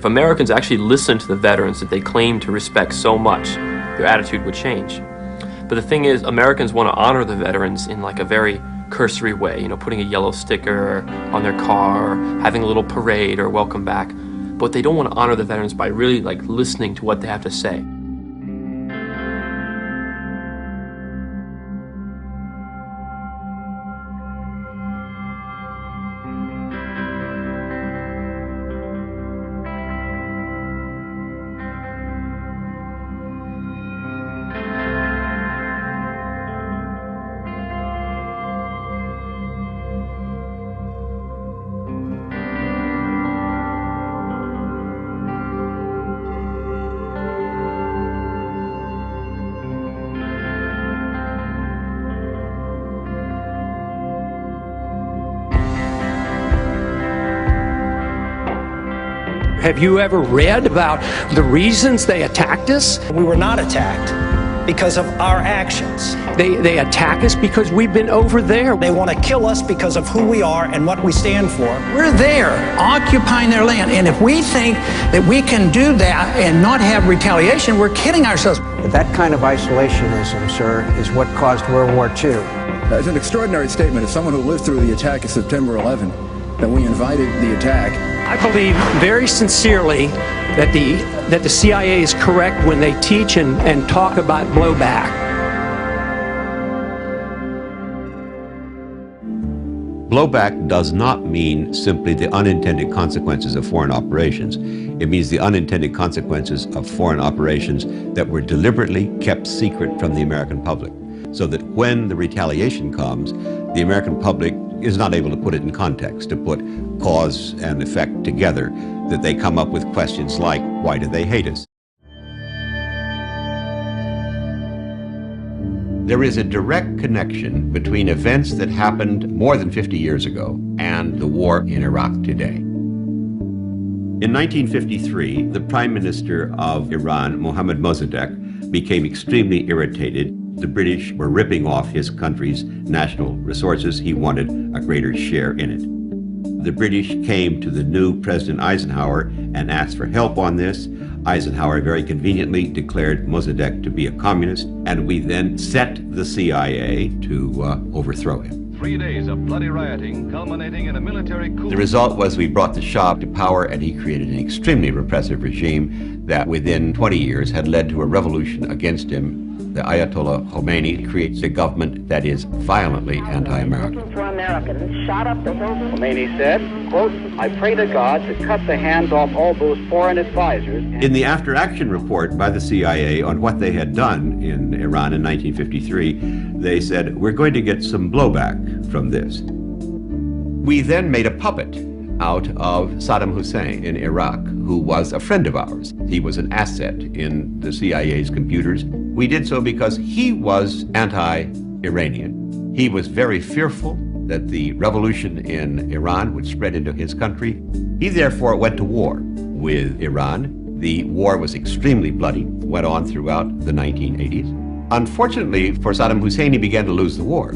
If Americans actually listened to the veterans that they claim to respect so much, their attitude would change. But the thing is, Americans want to honor the veterans in like a very cursory way, putting a yellow sticker on their car, having a little parade or welcome back. But they don't want to honor the veterans by really listening to what they have to say. Have you ever read about the reasons they attacked us? We were not attacked because of our actions. They attack us because we've been over there. They want to kill us because of who we are and what we stand for. We're there, occupying their land, and if we think that we can do that and not have retaliation, we're kidding ourselves. That kind of isolationism, sir, is what caused World War II. It's an extraordinary statement of someone who lived through the attack of September 11, that we invited the attack. I believe very sincerely that the CIA is correct when they teach and talk about blowback. Blowback does not mean simply the unintended consequences of foreign operations. It means the unintended consequences of foreign operations that were deliberately kept secret from the American public, so that when the retaliation comes, the American public is not able to put it in context, to put cause and effect together, that they come up with questions like, why do they hate us? There is a direct connection between events that happened more than 50 years ago and the war in Iraq today. In 1953, the Prime Minister of Iran, Mohammad Mossadegh, became extremely irritated. The British were ripping off his country's national resources. He wanted a greater share in it. The British came to the new President Eisenhower and asked for help on this. Eisenhower very conveniently declared Mossadegh to be a communist, and we then set the CIA to overthrow him. 3 days of bloody rioting culminating in a military coup. The result was we brought the Shah to power, and he created an extremely repressive regime that within 20 years had led to a revolution against him. The Ayatollah Khomeini creates a government that is violently anti-American. For Americans shot up the hills. Khomeini said, quote, I pray to God to cut the hands off all those foreign advisors. In the after-action report by the CIA on what they had done in Iran in 1953, they said, we're going to get some blowback from this. We then made a puppet out of Saddam Hussein in Iraq, who was a friend of ours. He was an asset in the CIA's computers. We did so because he was anti-Iranian. He was very fearful that the revolution in Iran would spread into his country. He therefore went to war with Iran. The war was extremely bloody, went on throughout the 1980s. Unfortunately for Saddam Hussein, he began to lose the war.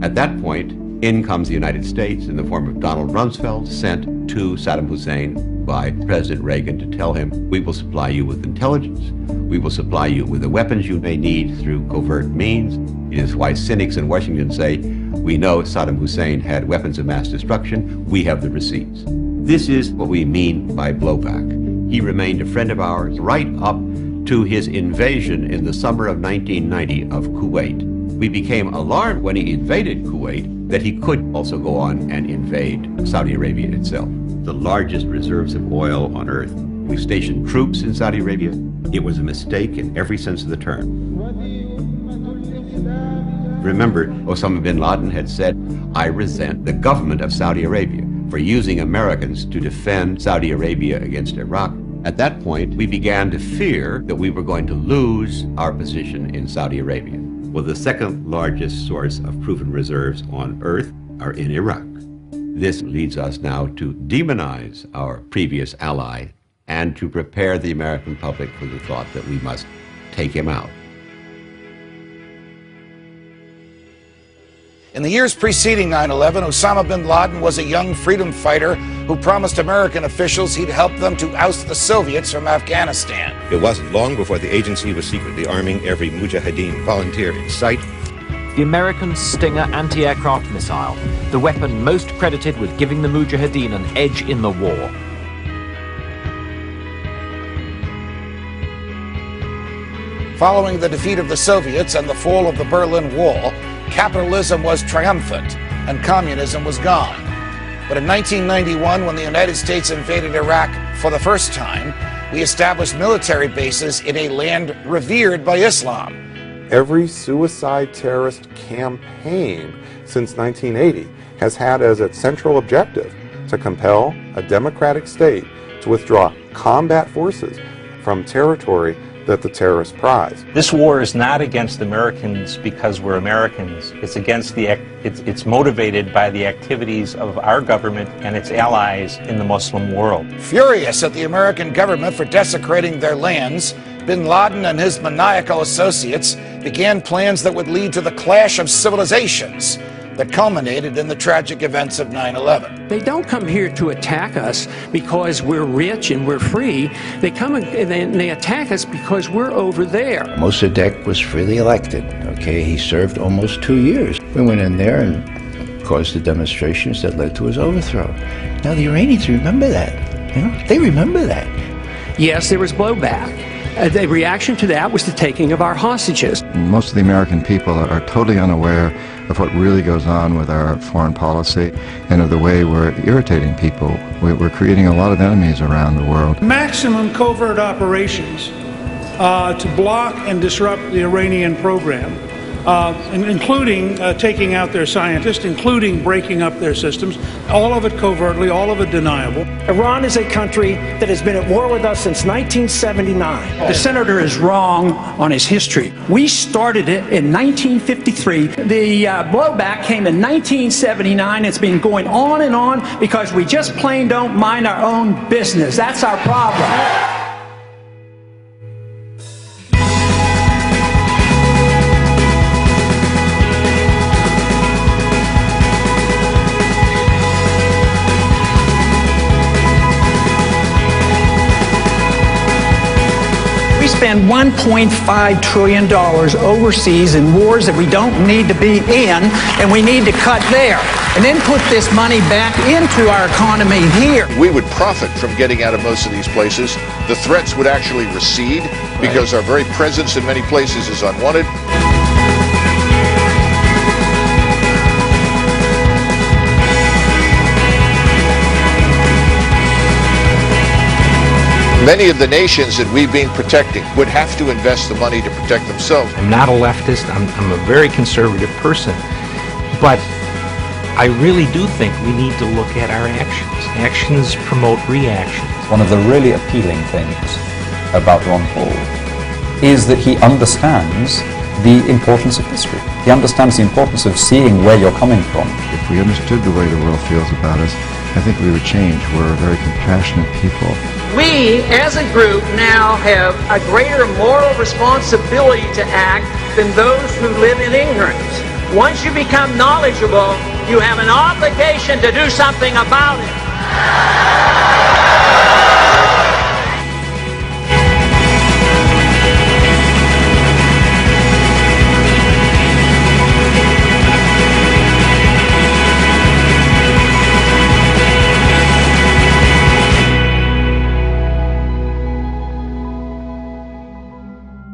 At that point, in comes the United States in the form of Donald Rumsfeld, sent to Saddam Hussein by President Reagan to tell him, we will supply you with intelligence, we will supply you with the weapons you may need through covert means. It is why cynics in Washington say, we know Saddam Hussein had weapons of mass destruction, we have the receipts. This is what we mean by blowback. He remained a friend of ours right up to his invasion in the summer of 1990 of Kuwait. We became alarmed when he invaded Kuwait that he could also go on and invade Saudi Arabia itself. The largest reserves of oil on earth. We stationed troops in Saudi Arabia. It was a mistake in every sense of the term. Remember, Osama bin Laden had said, I resent the government of Saudi Arabia for using Americans to defend Saudi Arabia against Iraq. At that point, we began to fear that we were going to lose our position in Saudi Arabia. Well, the second largest source of proven reserves on earth are in Iraq. This leads us now to demonize our previous ally and to prepare the American public for the thought that we must take him out. In the years preceding 9/11, Osama bin Laden was a young freedom fighter who promised American officials he'd help them to oust the Soviets from Afghanistan. It wasn't long before the agency was secretly arming every Mujahideen volunteer in sight. The American Stinger anti-aircraft missile, the weapon most credited with giving the Mujahideen an edge in the war. Following the defeat of the Soviets and the fall of the Berlin Wall, capitalism was triumphant and communism was gone. But in 1991, when the United States invaded Iraq for the first time, we established military bases in a land revered by Islam. Every suicide terrorist campaign since 1980 has had as its central objective to compel a democratic state to withdraw combat forces from territory that the terrorists prize. This war is not against Americans because we're Americans. It's against it's motivated by the activities of our government and its allies in the Muslim world. Furious at the American government for desecrating their lands, bin Laden and his maniacal associates began plans that would lead to the clash of civilizations that culminated in the tragic events of 9/11. They don't come here to attack us because we're rich and we're free. They come and they attack us because we're over there. Mossadegh was freely elected, okay? He served almost 2 years. We went in there and caused the demonstrations that led to his overthrow. Now the Iranians remember that, you know? They remember that. Yes, there was blowback. The reaction to that was the taking of our hostages. Most of the American people are totally unaware of what really goes on with our foreign policy and of the way we're irritating people. We're creating a lot of enemies around the world. Maximum covert operations to block and disrupt the Iranian program, including taking out their scientists, including breaking up their systems, all of it covertly, all of it deniable. Iran is a country that has been at war with us since 1979. The senator is wrong on his history. We started it in 1953. The blowback came in 1979. It's been going on and on because we just plain don't mind our own business. That's our problem. Spend $1.5 trillion overseas in wars that we don't need to be in, and we need to cut there, and then put this money back into our economy here. We would profit from getting out of most of these places. The threats would actually recede because our very presence in many places is unwanted. Many of the nations that we've been protecting would have to invest the money to protect themselves. I'm not a leftist, I'm a very conservative person, but I really do think we need to look at our actions. Actions promote reactions. One of the really appealing things about Ron Paul is that he understands the importance of history. He understands the importance of seeing where you're coming from. If we understood the way the world feels about us, I think we would change. We're a very compassionate people. We, as a group, now have a greater moral responsibility to act than those who live in ignorance. Once you become knowledgeable, you have an obligation to do something about it.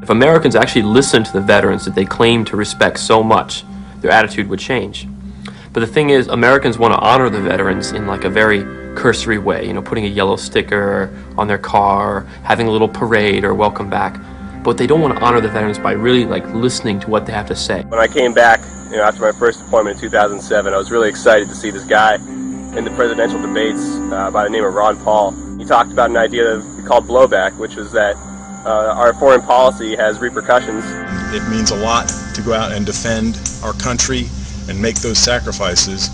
If Americans actually listened to the veterans that they claim to respect so much, their attitude would change. But the thing is, Americans want to honor the veterans in like a very cursory way, you know, putting a yellow sticker on their car, having a little parade or welcome back. But they don't want to honor the veterans by really like listening to what they have to say. When I came back, you know, after my first appointment in 2007, I was really excited to see this guy in the presidential debates by the name of Ron Paul. He talked about an idea called blowback, which was that our foreign policy has repercussions. It means a lot to go out and defend our country and make those sacrifices,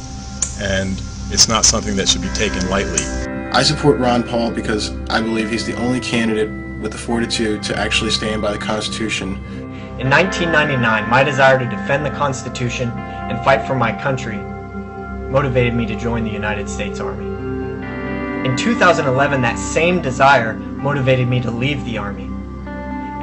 and it's not something that should be taken lightly. I support Ron Paul because I believe he's the only candidate with the fortitude to actually stand by the Constitution. In 1999, my desire to defend the Constitution and fight for my country motivated me to join the United States Army. In 2011, that same desire motivated me to leave the Army.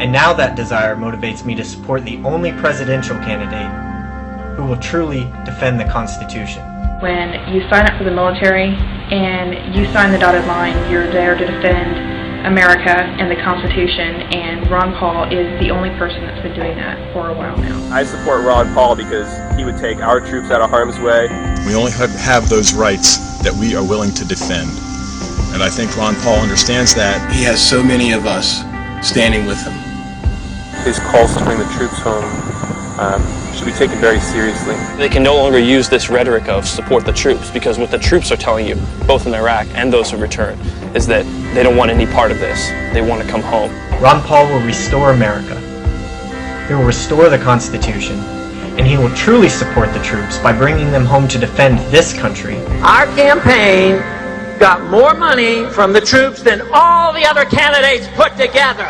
And now that desire motivates me to support the only presidential candidate who will truly defend the Constitution. When you sign up for the military and you sign the dotted line, you're there to defend America and the Constitution, and Ron Paul is the only person that's been doing that for a while now. I support Ron Paul because he would take our troops out of harm's way. We only have those rights that we are willing to defend. And I think Ron Paul understands that. He has so many of us standing with him. His calls to bring the troops home should be taken very seriously. They can no longer use this rhetoric of support the troops, because what the troops are telling you, both in Iraq and those who return, is that they don't want any part of this. They want to come home. Ron Paul will restore America. He will restore the Constitution, and he will truly support the troops by bringing them home to defend this country. Our campaign got more money from the troops than all the other candidates put together.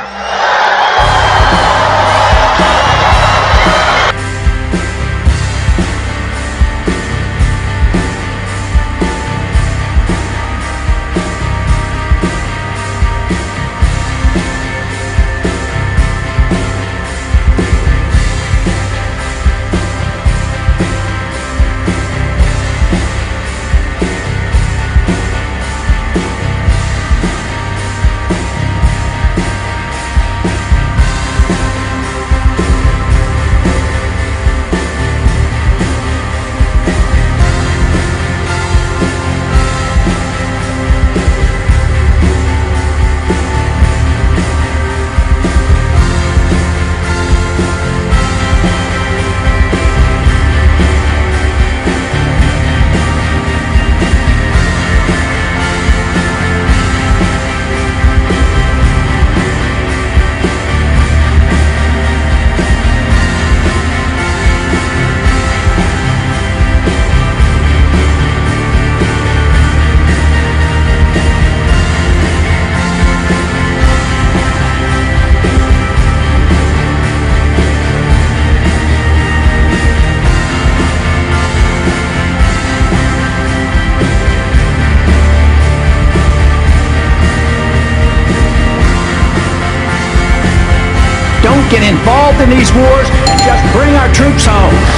Don't get involved in these wars and just bring our troops home.